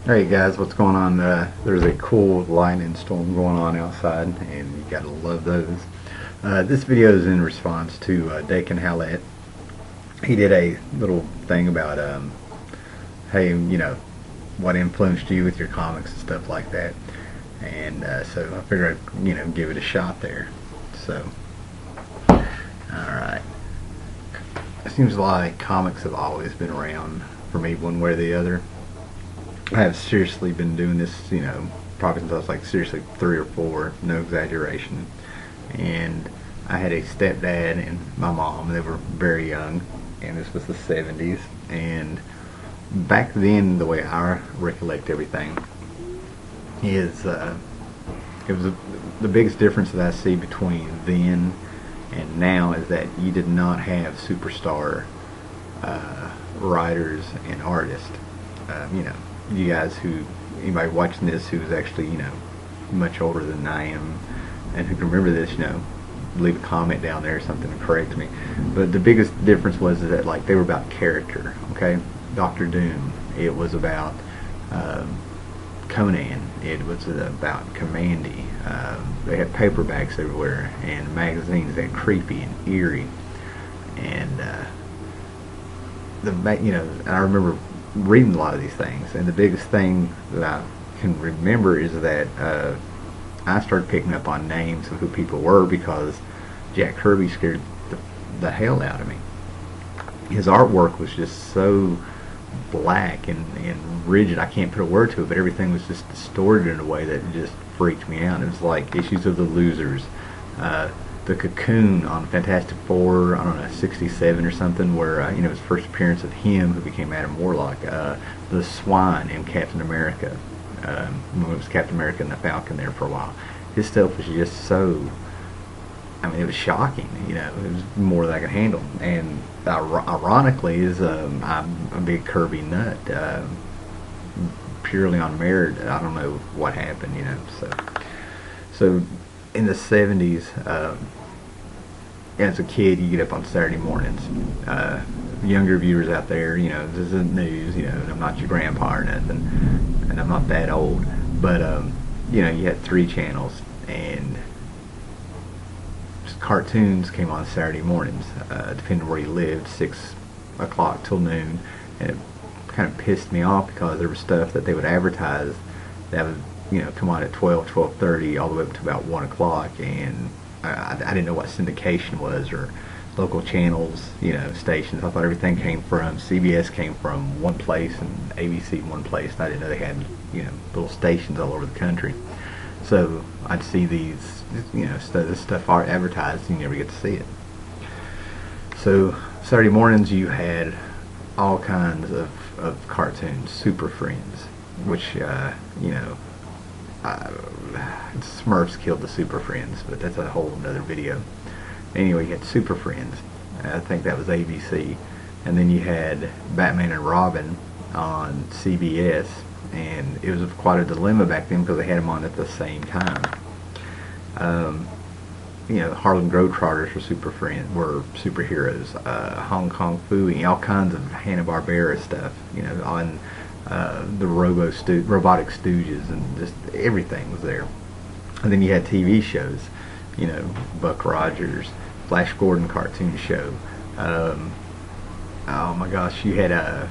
Hey guys, what's going on? There's a cool lightning storm going on outside, and you gotta love those. This video is in response to Dakin Howlett. He did a little thing about, hey, what influenced you with your comics and stuff like that. And so I figured I'd, give it a shot there. So, alright. It seems like comics have always been around for me one way or the other. I have seriously been doing this, probably since I was like seriously 3 or 4, no exaggeration. And I had a stepdad and my mom. They were very young, and this was the 70s. And back then, the way I recollect everything is it was the biggest difference that I see between then and now is that you did not have superstar writers and artists. You guys anybody watching this who's actually, much older than I am and who can remember this, leave a comment down there or something to correct me. But the biggest difference was that, like, they were about character, okay? Dr. Doom, it was about Conan, it was about Commandy. They had paperbacks everywhere and magazines that creepy and eerie. And I remember reading a lot of these things, and the biggest thing that I can remember is that I started picking up on names of who people were because Jack Kirby scared the hell out of me. His artwork was just so black and rigid. I can't put a word to it, but everything was just distorted in a way that just freaked me out. It was like Issues of the Losers, the Cocoon on Fantastic Four, I don't know, 67 or something, where his first appearance of him, who became Adam Warlock, the Swine in Captain America, when it was Captain America and the Falcon there for a while. His stuff was just so, it was shocking. It was more than I could handle. And ironically, I'm a big Kirby nut, purely on merit. I don't know what happened, So in the 70s, as a kid, you get up on Saturday mornings. Younger viewers out there, this isn't news, and I'm not your grandpa or nothing, and I'm not that old, but you had 3 channels, and cartoons came on Saturday mornings, depending where you lived, 6 o'clock till noon, and it kind of pissed me off because there was stuff that they would advertise that would come on at 12, 12:30 all the way up to about 1 o'clock, and I didn't know what syndication was or local channels, stations. I thought everything came from CBS, came from one place, and ABC one place, and I didn't know they had little stations all over the country. So I'd see these this stuff advertised, and you never get to see it. So Saturday mornings you had all kinds of cartoons, Super Friends, which Smurfs killed the Super Friends, but that's a whole other video. Anyway, you had Super Friends. I think that was ABC. And then you had Batman and Robin on CBS, and it was quite a dilemma back then because they had them on at the same time. Harlem Globetrotters were superheroes. Hong Kong Phooey, all kinds of Hanna-Barbera stuff. On the Robotic Stooges, and just everything was there. And then you had TV shows, Buck Rogers, Flash Gordon cartoon show. Oh my gosh, you had I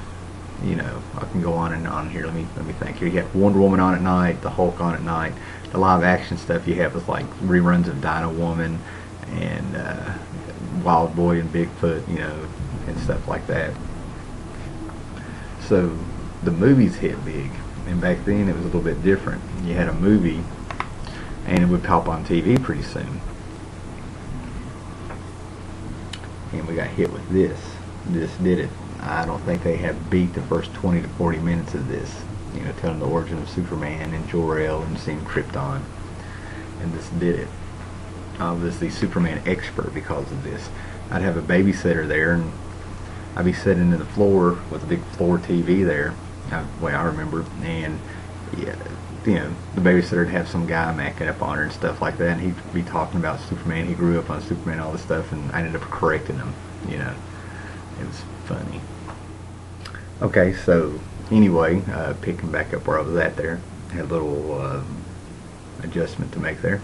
can go on and on here. Let me think here. You had Wonder Woman on at night, the Hulk on at night. The live action stuff you have was like reruns of Dino Woman and Wild Boy and Bigfoot, and stuff like that. So the movies hit big, and back then it was a little bit different. You had a movie and it would pop on TV pretty soon, and we got hit with this did it. I don't think they have beat the first 20 to 40 minutes of this, telling the origin of Superman and Jor-El and seeing Krypton, and this did it. I was the Superman expert because of this. I'd have a babysitter there, and I'd be sitting in the floor with a big floor TV there, the way I remember, and the babysitter would have some guy macking up on her and stuff like that, and he'd be talking about Superman. He grew up on Superman, all this stuff, and I ended up correcting him. It was funny. Okay, so Anyway, picking back up where I was at there, had a little adjustment to make there.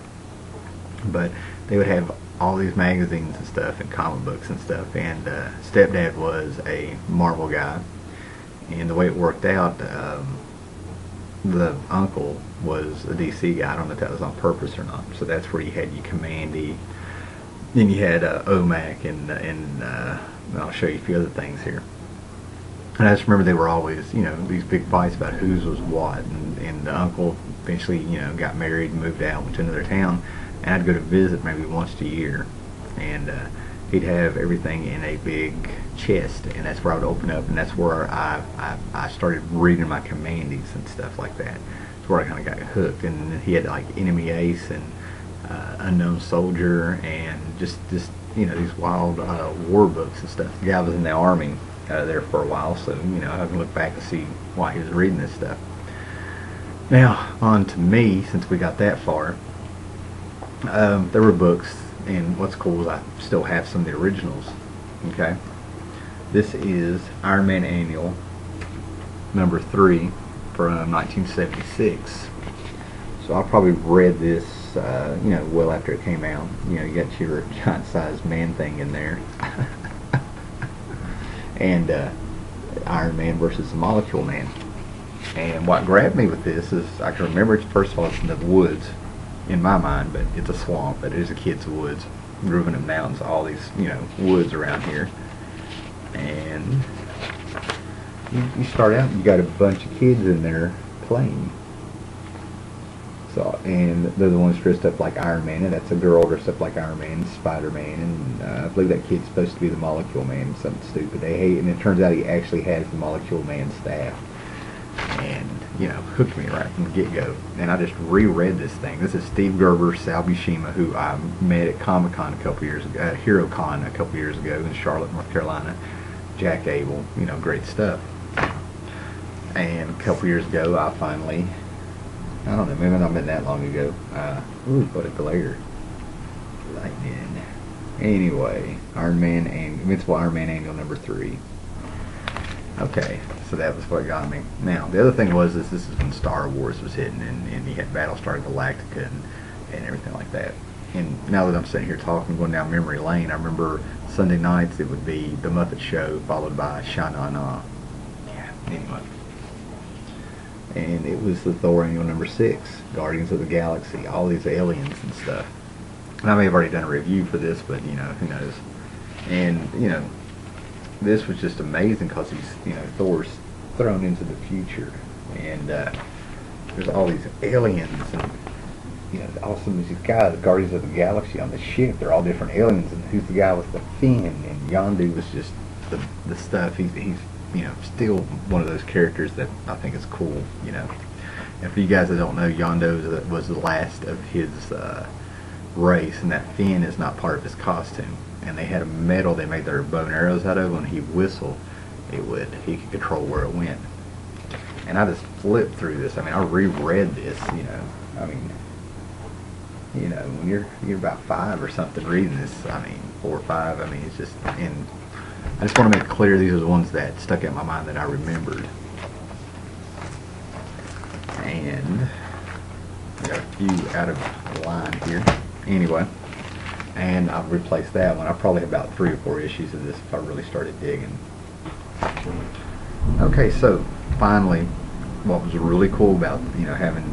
But they would have all these magazines and stuff and comic books and stuff, and stepdad was a Marvel guy, and the way it worked out, the uncle was a DC guy. I don't know if that was on purpose or not. So that's where you had your Commandy, then you had OMAC, and I'll show you a few other things here. And I just remember they were always, these big fights about whose was what, and the uncle eventually, got married and moved out, went to another town, and I'd go to visit maybe once a year, and he'd have everything in a big chest, and that's where I would open up, and that's where I started reading my Commandies and stuff like that. That's where I kind of got hooked, and he had like Enemy Ace and Unknown Soldier, and just these wild war books and stuff. The guy was in the army there for a while, so I can look back and see why he was reading this stuff. Now on to me, since we got that far. There were books, and what's cool is I still have some of the originals. Okay, this is Iron Man Annual number 3 from 1976. So I probably read this well after it came out. You got your giant sized man thing in there. And Iron Man versus the Molecule Man. And what grabbed me with this is, I can remember, first of all, it's in the woods in my mind, but it's a swamp, but it is a kid's woods. Grew up in the mountains, all these woods around here. And you start out and you got a bunch of kids in there playing. So, and they're the ones dressed up like Iron Man, and that's a girl dressed up like Iron Man, Spider-Man, and I believe that kid's supposed to be the Molecule Man, something stupid. They hate, and it turns out he actually has the Molecule Man staff. And, hooked me right from the get-go. And I just reread this thing. This is Steve Gerber, Sal Buscema, who I met at Comic-Con a couple years ago, HeroCon a couple years ago in Charlotte, North Carolina. Jack Abel, great stuff. And a couple years ago, I finally, I don't know, maybe not been that long ago. Ooh, what a glare. Lightning. Anyway, Invincible Iron Man Annual number 3. Okay, so that was what got me. Now, the other thing was this is when Star Wars was hitting, and you had Battlestar Galactica and everything like that. And now that I'm sitting here talking, going down memory lane, I remember Sunday nights it would be The Muppet Show, followed by Sha-Na-Na. Yeah, anyway. And it was the Thor Annual number 6, Guardians of the Galaxy, all these aliens and stuff. And I may have already done a review for this, but who knows. And this was just amazing because he's Thor's thrown into the future, and there's all these aliens, and awesome these guys, the Guardians of the Galaxy on the ship. They're all different aliens, and who's the guy with the fin? And Yondu was just the stuff. He's still one of those characters that I think is cool. And for you guys that don't know, Yondu was the last of his race, and that fin is not part of his costume. And they had a metal they made their bow and arrows out of. When he whistled, he could control where it went. And I just flipped through this. I mean, I reread this. I mean, when you're about 5 or something reading this, 4 or 5. I mean, it's just. And I just want to make it clear these are the ones that stuck out in my mind that I remembered. And I got a few out of line here. Anyway. And I've replaced that one. I probably have about 3 or 4 issues of this if I really started digging. Okay, so finally, what was really cool about having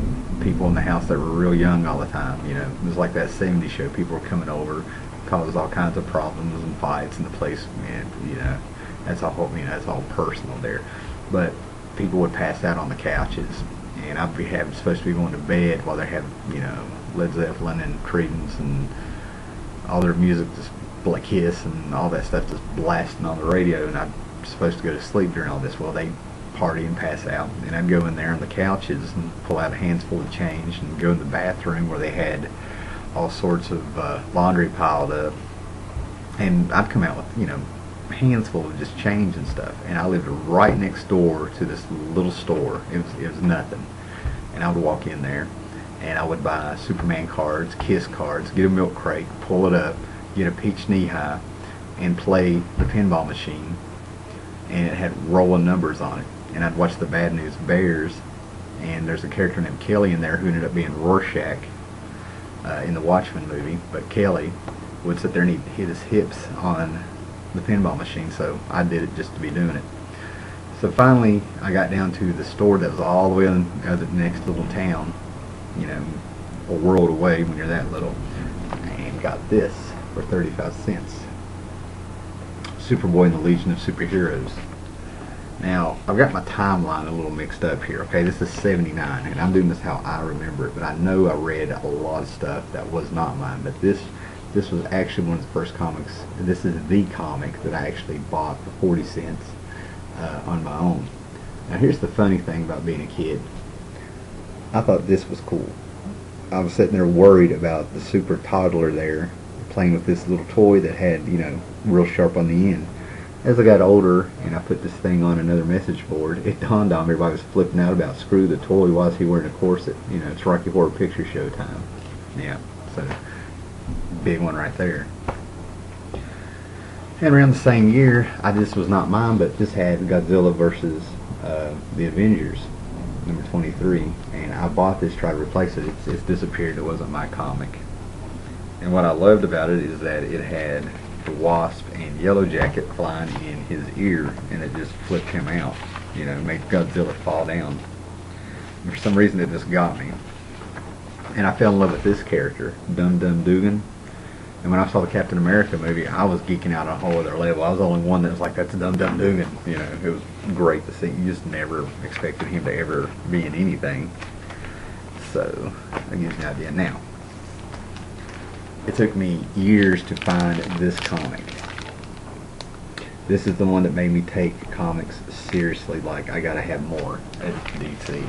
people in the house that were real young all the time. It was like that '70s show. People were coming over, caused all kinds of problems and fights in the place. And that's all that's all personal there. But people would pass out on the couches, and I'd be supposed to be going to bed while they have Led Zeppelin and Creedence and all their music, just like Kiss and all that stuff, just blasting on the radio, and I'm supposed to go to sleep during all this. Well, they party and pass out, and I'd go in there on the couches and pull out a handful of change and go in the bathroom where they had all sorts of laundry piled up, and I'd come out with hands full of just change and stuff. And I lived right next door to this little store. It was nothing, and I would walk in there, and I would buy Superman cards, Kiss cards, get a milk crate, pull it up, get a peach knee high, and play the pinball machine. and it had rolling numbers on it. And I'd watch the Bad News Bears, and there's a character named Kelly in there who ended up being Rorschach in the Watchmen movie. But Kelly would sit there and he'd hit his hips on the pinball machine, so I did it just to be doing it. So finally, I got down to the store that was all the way in the next little town, you know, a world away when you're that little, and got this for 35 cents. Superboy and the Legion of Superheroes. Now, I've got my timeline a little mixed up here, okay? This is 79, and I'm doing this how I remember it, but I know I read a lot of stuff that was not mine, but this was actually one of the first comics. This is the comic that I actually bought for 40 cents on my own. Now, here's the funny thing about being a kid. I thought this was cool. I was sitting there worried about the super toddler there playing with this little toy that had, you know, real sharp on the end. As I got older and I put this thing on another message board, it dawned on me everybody was flipping out about screw the toy, why is he wearing a corset? You know, it's Rocky Horror Picture Show time. Yeah, so big one right there. And around the same year, this was not mine, but this had Godzilla versus the Avengers, number 23, and I bought this to try to replace it. It's disappeared. It wasn't my comic. And what I loved about it is that it had the Wasp and Yellow Jacket flying in his ear, and it just flipped him out. You know, made Godzilla fall down. And for some reason, it just got me. And I fell in love with this character, Dum Dum Dugan. And when I saw the Captain America movie, I was geeking out on a whole other level. I was the only one that was like, that's Dum Dum Dugan. You know, it was great to see. You just never expected him to ever be in anything. So, that gives you an idea. Now, it took me years to find this comic. This is the one that made me take comics seriously, like I gotta have more at DC.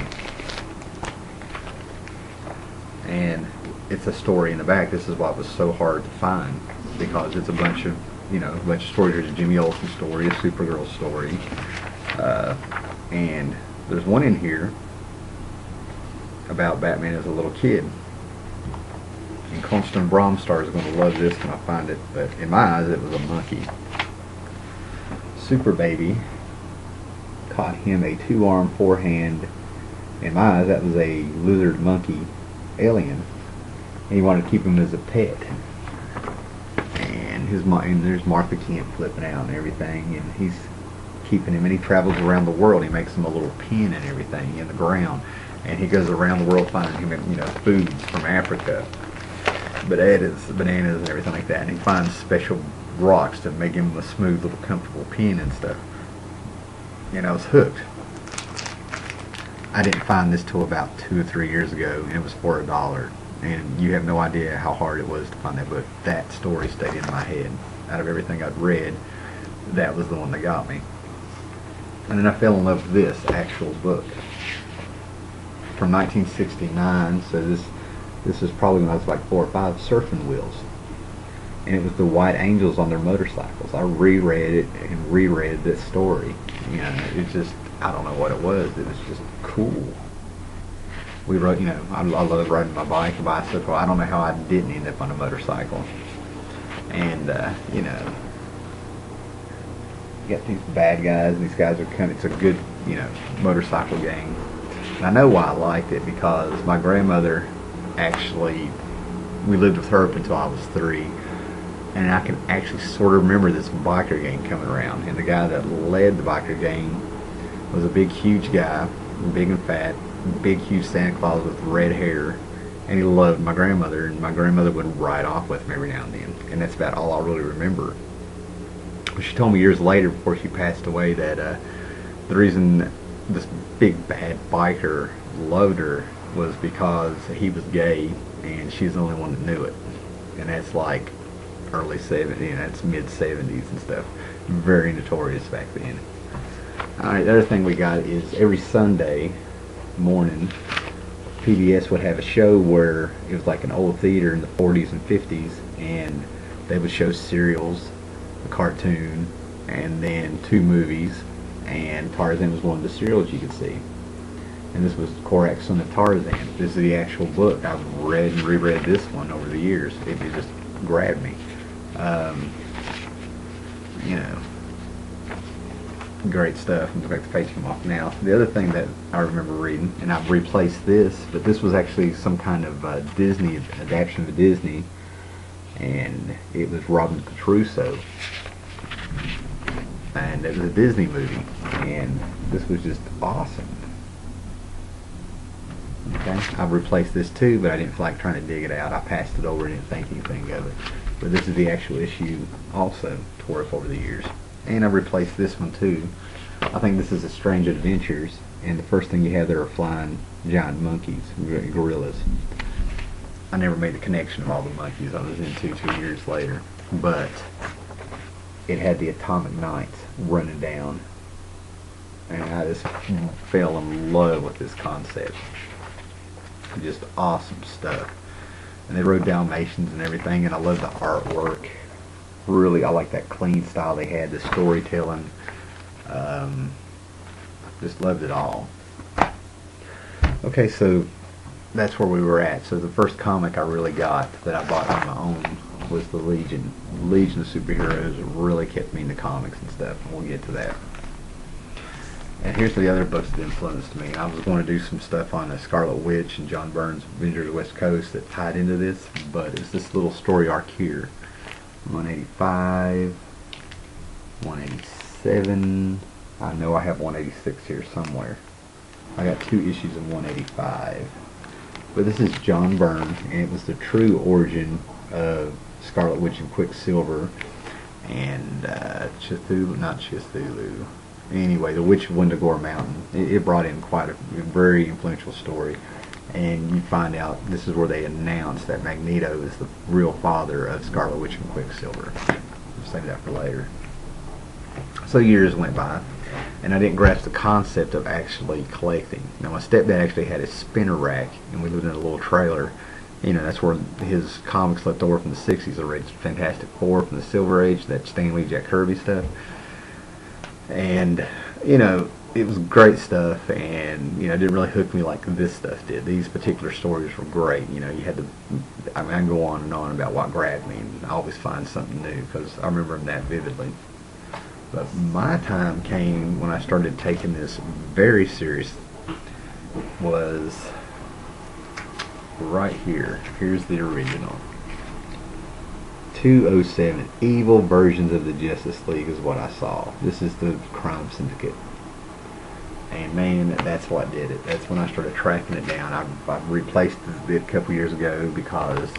And it's a story in the back. This is why it was so hard to find, because it's a bunch of, you know, a bunch of stories. There's a Jimmy Olsen story, a Supergirl story, and there's one in here about Batman as a little kid. And Constant Bromstar is going to love this when I find it, but in my eyes it was a monkey. Super Baby caught him a 2-arm, 4-hand. In my eyes that was a lizard monkey alien, and he wanted to keep him as a pet. And there's Martha Kent flipping out and everything, and he's keeping him, and he travels around the world. He makes him a little pen and everything in the ground, and he goes around the world finding him, you know, foods from Africa, bananas and everything like that, and he finds special rocks to make him a smooth little comfortable pen and stuff. And I was hooked. I didn't find this till about 2 or 3 years ago, and it was for $1. And you have no idea how hard it was to find that book. That story stayed in my head. Out of everything I'd read, that was the one that got me. And then I fell in love with this actual book from 1969. So this was probably when I was like 4 or 5. Surfing Wheels, and it was the White Angels on their motorcycles. I reread it and reread this story. You know, it's just, I don't know what it was. It was just cool. We rode, you know, I love riding my bike, a bicycle. I don't know how I didn't end up on a motorcycle. And, you know, you got these bad guys, and these guys are coming. It's a good, you know, motorcycle gang. And I know why I liked it, because my grandmother actually, we lived with her up until I was 3. And I can actually sort of remember this biker gang coming around. And the guy that led the biker gang was a big, huge guy, big and fat, big, huge Santa Claus with red hair. And he loved my grandmother, and my grandmother would ride off with him every now and then. And that's about all I really remember. She told me years later, before she passed away, that the reason this big, bad biker loved her was because he was gay, and she's the only one that knew it. And that's like early 70s, you know, it's mid 70s and stuff. Very notorious back then. Alright, the other thing we got is every Sunday morning, PBS would have a show where it was like an old theater in the 40s and 50s, and they would show serials, a cartoon, and then 2 movies, and Tarzan was one of the serials you could see. And this was Korak, Son of Tarzan. This is the actual book. I've read and reread this one over the years. It just grabbed me. You know, Great stuff. In fact, the page come off now. The other thing that I remember reading, and I've replaced this, but this was actually some kind of Disney adaptation of Disney, and it was Robinson Crusoe, and it was a Disney movie, and this was just awesome. Okay, I've replaced this too, but I didn't feel like trying to dig it out. I passed it over and didn't think anything of it. But this is the actual issue also, tore up over the years. And I've replaced this one too. I think this is a Strange Adventures, and the first thing you have there are flying giant monkeys, gorillas. I never made the connection of all the monkeys I was into 2 years later, but it had the Atomic Knights running down, and I just fell in love with this concept. Just awesome stuff. And they rode Dalmatians and everything, and I love the artwork. Really, I like that clean style they had, the storytelling. Just loved it all. Okay, so that's where we were at. So the first comic I really got that I bought on my own was the Legion. Legion of Superheroes really kept me into comics and stuff, and we'll get to that. And here's the other books that influenced me. I was going to do some stuff on the Scarlet Witch and John Byrne's Avengers of the West Coast that tied into this, but it's this little story arc here. 185, 187. I know I have 186 here somewhere. I got 2 issues of 185. But this is John Byrne, and it was the true origin of Scarlet Witch and Quicksilver and Cthulhu, not Cthulhu. Anyway, the Witch of Wendigore Mountain. It brought in quite a very influential story, and you find out this is where they announce that Magneto is the real father of Scarlet Witch and Quicksilver. I'll save that for later. So years went by, and I didn't grasp the concept of actually collecting. Now, my stepdad actually had a spinner rack, and we lived in a little trailer. You know, that's where his comics left over from the 60s. I read Fantastic Four from the Silver Age, that Stan Lee, Jack Kirby stuff. And, you know, it was great stuff, and, you know, it didn't really hook me like this stuff did. These particular stories were great. You know, you had to, I mean, I can go on and on about what grabbed me, and I always find something new, because I remember them that vividly. But my time came when I started taking this very serious, was right here. Here's the original. 207, evil versions of the Justice League is what I saw. This is the Crime Syndicate. And man, that's what did it. That's when I started tracking it down. I replaced it a couple years ago because,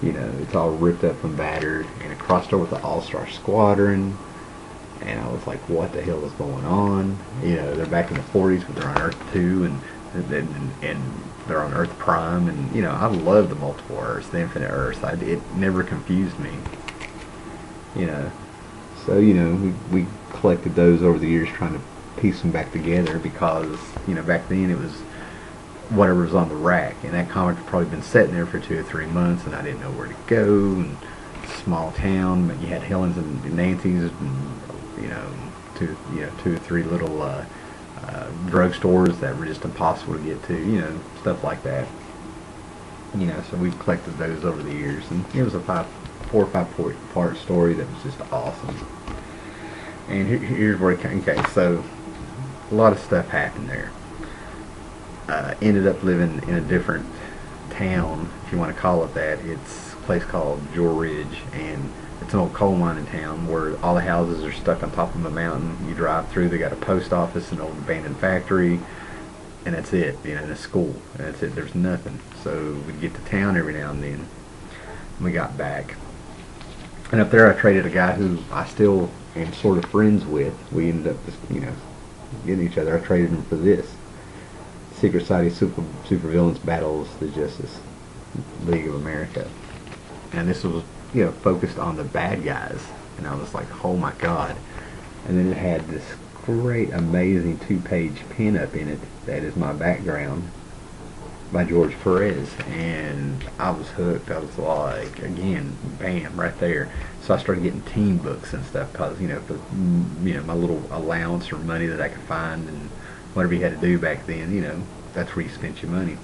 you know, it's all ripped up and battered, and it crossed over with the All-Star Squadron, and I was like, what the hell is going on? You know, they're back in the 40s, but they're on Earth 2, and they're on Earth Prime, and, you know, I love the multiple Earths, the infinite Earths. It never confused me, you know. So, you know, we collected those over the years, trying to piece them back together, because, you know, back then it was whatever was on the rack, and that comic had probably been sitting there for 2 or 3 months, and I didn't know where to go. And small town, but you had Helen's and Nancy's, and, you know, two or three little drugstores that were just impossible to get to, you know, stuff like that. You know, so we've collected those over the years, and it was a 4 or 5 part story that was just awesome. And here's where it came. Okay, so a lot of stuff happened there. Ended up living in a different town, if you want to call it that. It's a place called Jewel Ridge, and it's an old coal mining town where all the houses are stuck on top of a mountain. You drive through, they got a post office, an old abandoned factory, and that's it. You know, and a school, and that's it. There's nothing. So we'd get to town every now and then. And we got back, and up there I traded a guy who I still am sort of friends with. We ended up just, you know, getting each other. I traded him for this. Secret Society Supervillains Battles the Justice League of America. And this was, you know, focused on the bad guys. And I was like, oh my god. And then it had this great, amazing 2-page pin-up in it that is my background by George Perez. And I was hooked. I was like, again, bam, right there. So I started getting team books and stuff because, you know, for, you know, my little allowance or money that I could find, and whatever you had to do back then, you know, that's where you spent your money.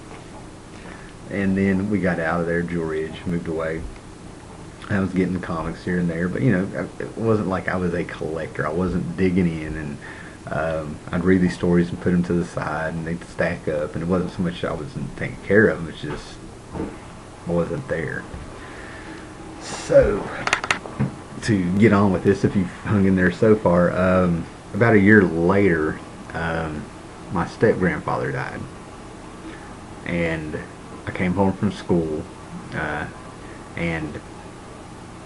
And then we got out of there, Jewel Ridge, moved away. I was getting comics here and there, but it wasn't like I was a collector. I wasn't digging in, and I'd read these stories and put them to the side, and they'd stack up. And it wasn't so much I wasn't taking care of them; it's just wasn't there. So, to get on with this, if you've hung in there so far, about a year later, my step grandfather died, and I came home from school, and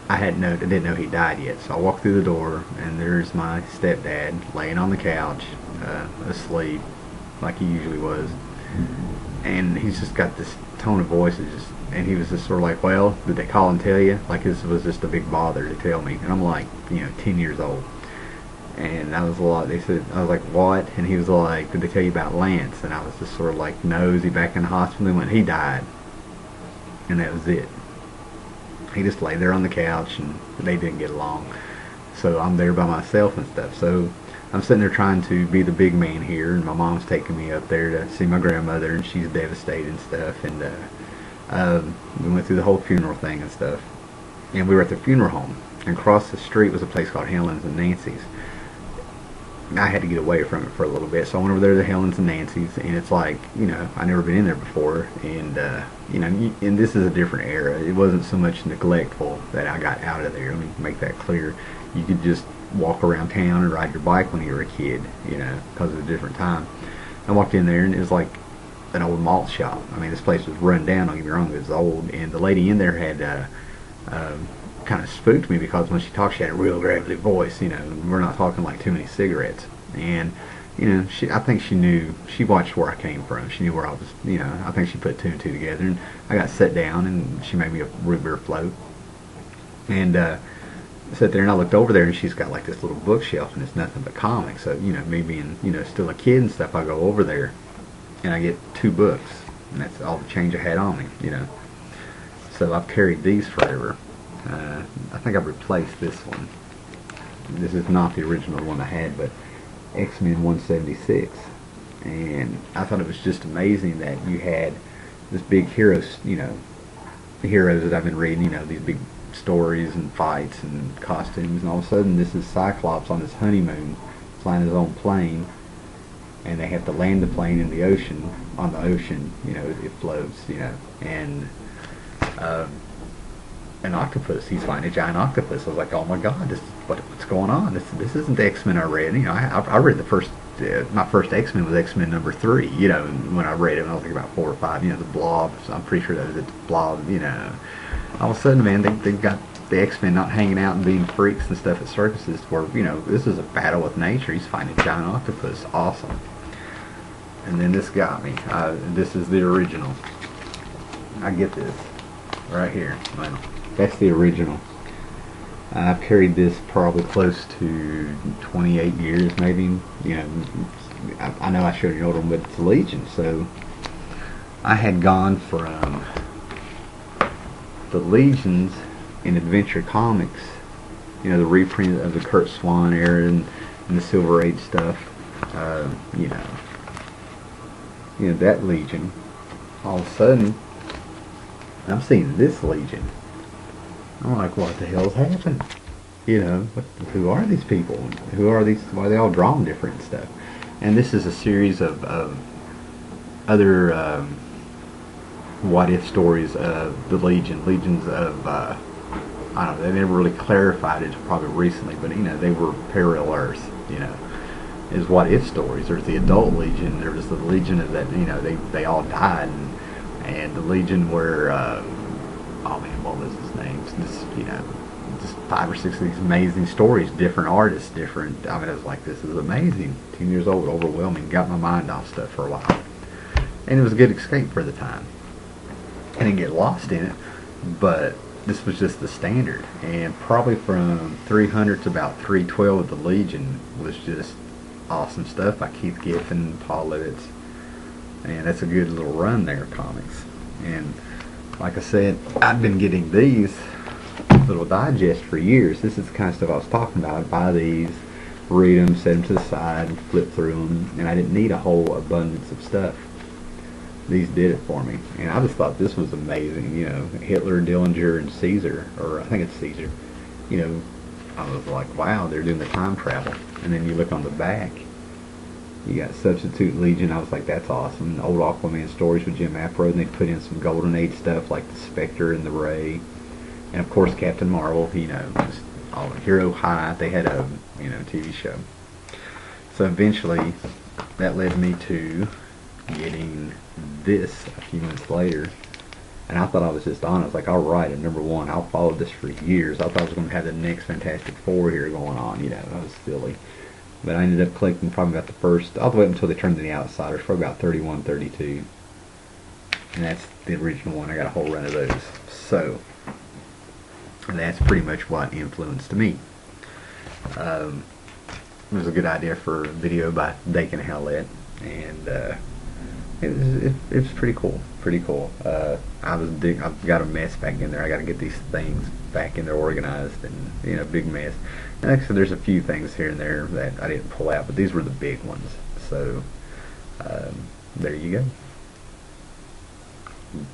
I didn't know he died yet. So I walked through the door, and there's my stepdad laying on the couch, asleep, like he usually was. And he's just got this tone of voice, and he was just sort of like, "Well, did they call and tell you?" Like this was just a big bother to tell me. And I'm like, 10 years old. And that was a lot. I was like, "What?" And he was like, "Did they tell you about Lance?" And I was just sort of like, "No, is he back in the hospital?" And when he died, and that was it. He just lay there on the couch, and they didn't get along. So I'm there by myself and stuff. So I'm sitting there trying to be the big man here, and my mom's taking me up there to see my grandmother, and she's devastated and stuff. And we went through the whole funeral thing and stuff. And we were at the funeral home, and across the street was a place called Helen's and Nancy's. I had to get away from it for a little bit, so I went over there to Helen's and Nancy's, and it's like, I'd never been in there before, and and this is a different era. It wasn't so much neglectful that I got out of there. Let me make that clear. You could just walk around town and ride your bike when you were a kid, because of a different time. I walked in there, and it was like an old malt shop. I mean, this place was run down, don't get me wrong, it was old, and the lady in there had kind of spooked me, because when she talked, she had a real gravelly voice. We're not talking like too many cigarettes. And I think she knew. She watched where I came from. She knew where I was. I think she put two and two together. And I got set down, and she made me a root beer float. And sat there, and I looked over there, and she's got like this little bookshelf, and it's nothing but comics. So me being still a kid and stuff, I go over there, and I get 2 books, and that's all the change I had on me. So I've carried these forever. I think I've replaced this one. This is not the original one I had, but X-Men 176. And I thought it was just amazing that you had this big heroes, the heroes that I've been reading, these big stories and fights and costumes, and all of a sudden this is Cyclops on his honeymoon, flying his own plane, and they have to land the plane in the ocean, on the ocean, it floats, and an octopus. He's finding a giant octopus. I was like, "Oh my God, what's going on? This isn't the X-Men I read." I read the first. My first X-Men was X-Men number 3. When I read it, when I was like about 4 or 5. The Blob. So I'm pretty sure that was the Blob. All of a sudden, man, they've got the X-Men not hanging out and being freaks and stuff at circuses. Where this is a battle with nature. He's finding a giant octopus. Awesome. And then this got me. This is the original. I get this right here. That's the original. I've carried this probably close to 28 years, maybe. I know I showed you an older one, but it's Legion. So I had gone from the Legions in Adventure Comics, the reprint of the Kurt Swan era and the Silver Age stuff. That Legion. All of a sudden, I'm seeing this Legion. I'm like, what the hell's happened? Who are these people? Who are these? Why are they all drawn different and stuff? And this is a series of other what-if stories of the Legions of, I don't know, they never really clarified it probably recently, but they were parallel Earths, is what-if stories. There's the adult Legion, there was the Legion of that, they all died, and the Legion where, oh man, what was his name? Just 5 or 6 of these amazing stories, different artists, different. I was like, this is amazing. 10 years old, overwhelming, got my mind off stuff for a while, and it was a good escape for the time. I didn't get lost in it, but this was just the standard, and probably from 300 to about 312 of the Legion was just awesome stuff by Keith Giffen, Paul Levitz, and that's a good little run there of comics. And like I said, I've been getting these little digests for years. This is the kind of stuff I was talking about. I'd buy these, read them, set them to the side, and flip through them, and I didn't need a whole abundance of stuff. these did it for me, and I just thought this was amazing. You know, Hitler, Dillinger, and Caesar, or I think it's Caesar. You know, I was like, wow, they're doing the time travel. And then you look on the back, you got Substitute Legion. I was like, that's awesome. Old Aquaman stories with Jim Apro, and they put in some Golden Age stuff like the Spectre and the Ray, and of course Captain Marvel. You know, just all Hero High. They had a TV show. So eventually, that led me to getting this a few months later, and I thought I was just on. I was like, all right, and number one, I'll follow this for years. I thought I was going to have the next Fantastic Four here going on. You know, I was silly. But I ended up collecting probably about the first, all the way up until they turned to the Outsiders, for about 31, 32. And that's the original one. I got a whole run of those. So, and that's pretty much what influenced me. It was a good idea for a video by Dakin Howlett, and it was pretty cool. Pretty cool. I've got a mess back in there. I got to get these things back in there organized, and big mess. And like I said, there's a few things here and there that I didn't pull out, but these were the big ones. So there you go.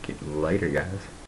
Get later, guys.